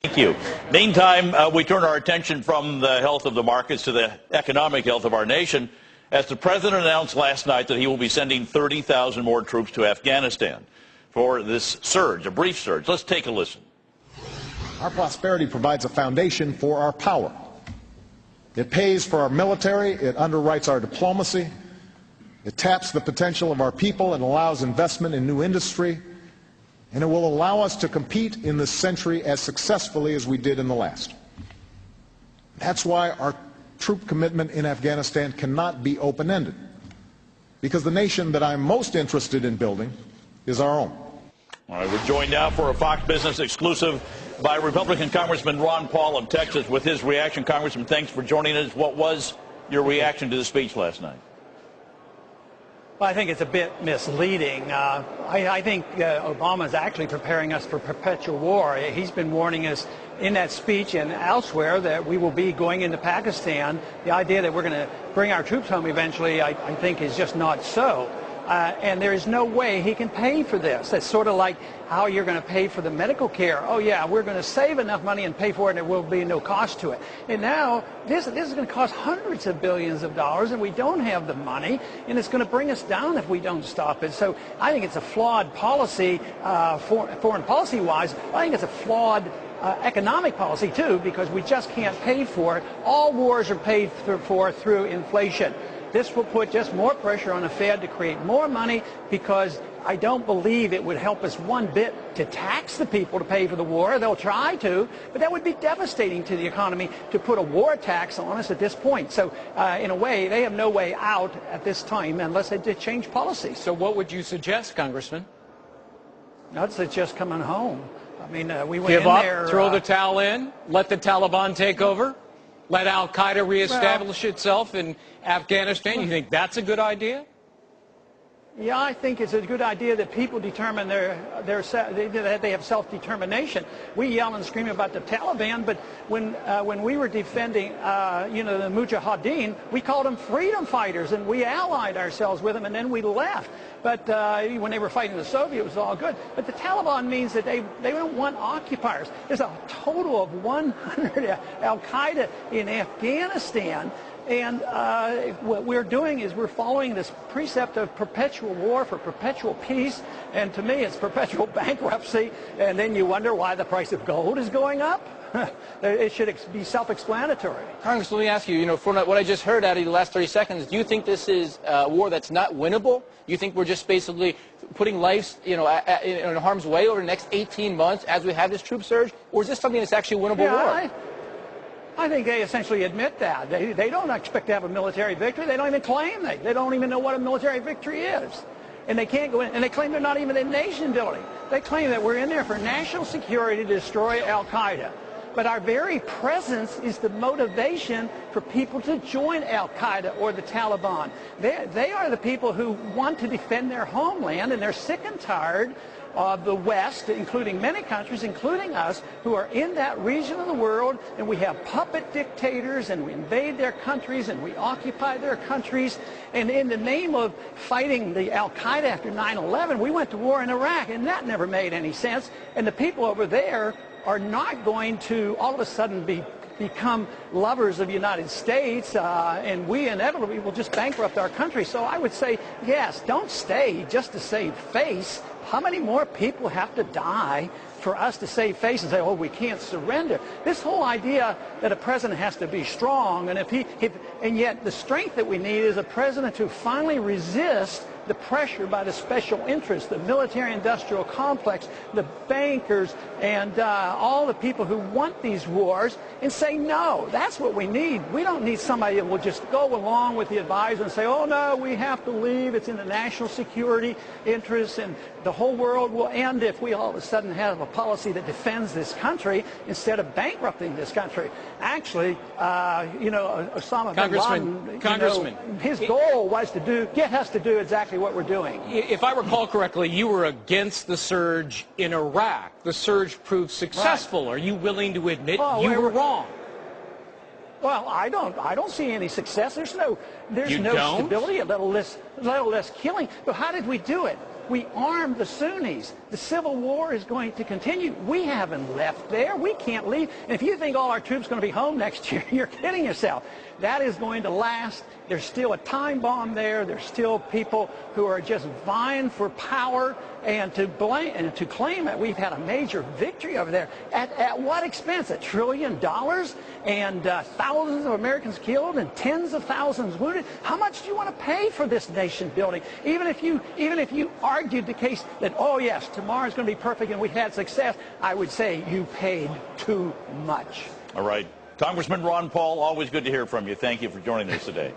Thank you. Meantime, we turn our attention from the health of the markets to the economic health of our nation, as the president announced last night that he will be sending 30,000 more troops to Afghanistan for this surge, a brief surge. Let's take a listen. Our prosperity provides a foundation for our power. It pays for our military, it underwrites our diplomacy, it taps the potential of our people and allows investment in new industry, and it will allow us to compete in this century as successfully as we did in the last. That's why our troop commitment in Afghanistan cannot be open-ended, because the nation that I'm most interested in building is our own. All right, we're joined now for a Fox Business exclusive by Republican Congressman Ron Paul of Texas with his reaction. Congressman, thanks for joining us. What was your reaction to the speech last night? Well, I think it's a bit misleading. I think Obama is actually preparing us for perpetual war. He's been warning us in that speech and elsewhere that we will be going into Pakistan. The idea that we're going to bring our troops home eventually, I think, is just not so. And there is no way he can pay for this. That's sort of like how you're going to pay for the medical care. Oh, yeah, we're going to save enough money and pay for it, and there will be no cost to it. And now this is going to cost hundreds of billions of dollars, and we don't have the money, and it's going to bring us down if we don't stop it. So I think it's a flawed policy, foreign policy-wise. I think it's a flawed economic policy, too, because we just can't pay for it. All wars are paid for through inflation. This will put just more pressure on the Fed to create more money, because I don't believe it would help us one bit to tax the people to pay for the war. They'll try to, but that would be devastating to the economy to put a war tax on us at this point. So in a way, they have no way out at this time unless they did change policies. So what would you suggest, Congressman? I'd suggest coming home. I mean, we went Give in up, there, throw the towel in, let the Taliban take over? Let al-Qaeda reestablish itself in Afghanistan? You think that's a good idea? Yeah, I think it's a good idea that people determine that they have self-determination. We yell and scream about the Taliban, but when we were defending, the Mujahideen, we called them freedom fighters, and we allied ourselves with them, and then we left. But when they were fighting the Soviets, it was all good. But the Taliban means that they don't want occupiers. There's a total of 100 al-Qaeda in Afghanistan. And what we're doing is we're following this precept of perpetual war for perpetual peace. And to me, it's perpetual bankruptcy. And then you wonder why the price of gold is going up. It should be self-explanatory. Congressman, let me ask you, from what I just heard out of the last 30 seconds, do you think this is a war that's not winnable? Do you think we're just basically putting lives, in harm's way over the next 18 months as we have this troop surge? Or is this something that's actually a winnable war? I think they essentially admit that. They don't expect to have a military victory. They don't even claim that. They don't even know what a military victory is. And they can't go in, and they claim they're not even in nation building. They claim that we're in there for national security to destroy al-Qaeda. But our very presence is the motivation for people to join al-Qaeda or the Taliban. They are the people who want to defend their homeland, and they're sick and tired of the West, including many countries, including us, who are in that region of the world, and we have puppet dictators, and we invade their countries, and we occupy their countries. And in the name of fighting the al-Qaeda after 9/11, we went to war in Iraq, and that never made any sense. And the people over there are not going to all of a sudden become lovers of the United States, and we inevitably will just bankrupt our country. So I would say, yes, don't stay just to save face. How many more people have to die for us to save face and say, oh, we can't surrender? This whole idea that a president has to be strong, and and yet the strength that we need is a president who finally resists the pressure by the special interests, the military-industrial complex, the bankers, and all the people who want these wars, and say no. That's what we need. We don't need somebody that will just go along with the advisor and say, oh, no, we have to leave. It's in the national security interests, and the whole world will end if we all of a sudden have a policy that defends this country instead of bankrupting this country. Actually, Osama bin Laden, his goal was to get us to do exactly what we're doing. If I recall correctly, you were against the surge in Iraq. The surge proved successful. Right. Are you willing to admit you were wrong? Well, I don't see any success. There's no stability, a little less killing. But how did we do it? We armed the Sunnis. The civil war is going to continue. We haven't left there. We can't leave. And if you think all our troops are going to be home next year, you're kidding yourself. That is going to last. There's still a time bomb there. There's still people who are just vying for power, and to claim that we've had a major victory over there. At what expense? $1 trillion and thousands of Americans killed and tens of thousands wounded. How much do you want to pay for this nation building? Even if you argued the case that, oh yes, tomorrow's going to be perfect and we've had success, I would say you paid too much. All right. Congressman Ron Paul, always good to hear from you. Thank you for joining us today.